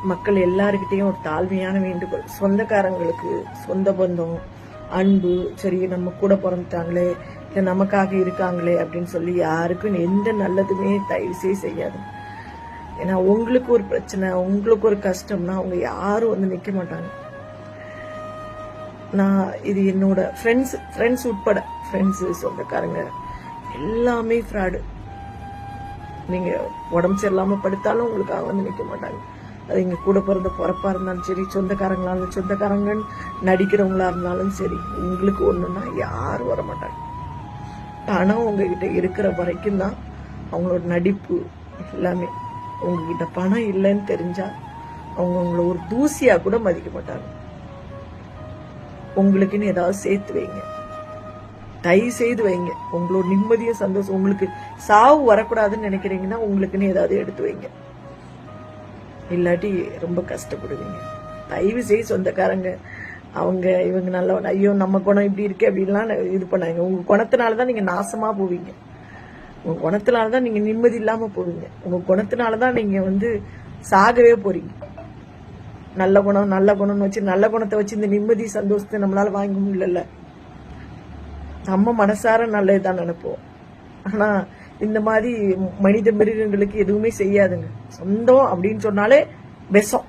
மக்கள் எல்லாருக்கிட்டையும் ஒரு தாழ்மையான வேண்டுகோள். சொந்தக்காரங்களுக்கு சொந்த பந்தம் அன்பு சரி நம்ம கூட பிறந்துட்டாங்களே இல்லை நமக்காக இருக்காங்களே அப்படின்னு சொல்லி யாருக்கும் எந்த நல்லதுமே தயவு செய்யாது. ஏன்னா உங்களுக்கு ஒரு பிரச்சனை உங்களுக்கு ஒரு கஷ்டம்னா அவங்க யாரும் வந்து நிற்க மாட்டாங்க. நான் இது என்னோட ஃப்ரெண்ட்ஸ் உட்பட ஃப்ரெண்ட்ஸு சொந்தக்காரங்க எல்லாமே ஃப்ராடு. நீங்க உடம்பு சரியில்லாம படுத்தாலும் உங்களுக்காக வந்து நிற்க மாட்டாங்க. அது இங்க கூட பிறந்த பொறப்பா இருந்தாலும் சரி சொந்தக்காரங்களாலும் சொந்தக்காரங்கன்னு நடிக்கிறவங்களா இருந்தாலும் சரி உங்களுக்கு ஒண்ணுன்னா யாரும் வர மாட்டாங்க. பணம் உங்ககிட்ட இருக்கிற வரைக்கும் தான் அவங்களோட நடிப்பு எல்லாமே. உங்ககிட்ட பணம் இல்லைன்னு தெரிஞ்சா அவங்க உங்களை ஒரு தூசியா கூட மதிக்க மாட்டாங்க. உங்களுக்குன்னு ஏதாவது சேர்த்து வைங்க, தயவு செய்து வைங்க. உங்களோட நிம்மதியும் சந்தோஷம். உங்களுக்கு சாவு வரக்கூடாதுன்னு நினைக்கிறீங்கன்னா உங்களுக்குன்னு ஏதாவது எடுத்து வைங்க, இல்லாட்டி ரொம்ப கஷ்டப்படுவீங்க. தயவு செய்து சொந்தக்காரங்க அவங்க இவங்க நல்லவன் ஐயோ நம்ம குணம் இப்படி இருக்கு அப்படின்லாம் இது பண்ணாங்க. உங்க குணத்தினாலதான் நீங்க நாசமா போவீங்க. உங்க குணத்தினாலதான் நீங்க நிம்மதி இல்லாம போவீங்க. உங்க குணத்தினாலதான் நீங்க வந்து சாகவே போறீங்க. நல்ல குணம்னு வச்சு நல்ல குணத்தை வச்சு இந்த நிம்மதி சந்தோஷத்தை நம்மளால வாங்க முடியல. நம்ம மனசார நல்லதுதான் நினைப்போம். ஆனா இந்த மாதிரி மனித மிருகங்களுக்கு எதுவுமே செய்யாதுங்க. சொந்தம் அப்படின்னு சொன்னாலே விஷம்.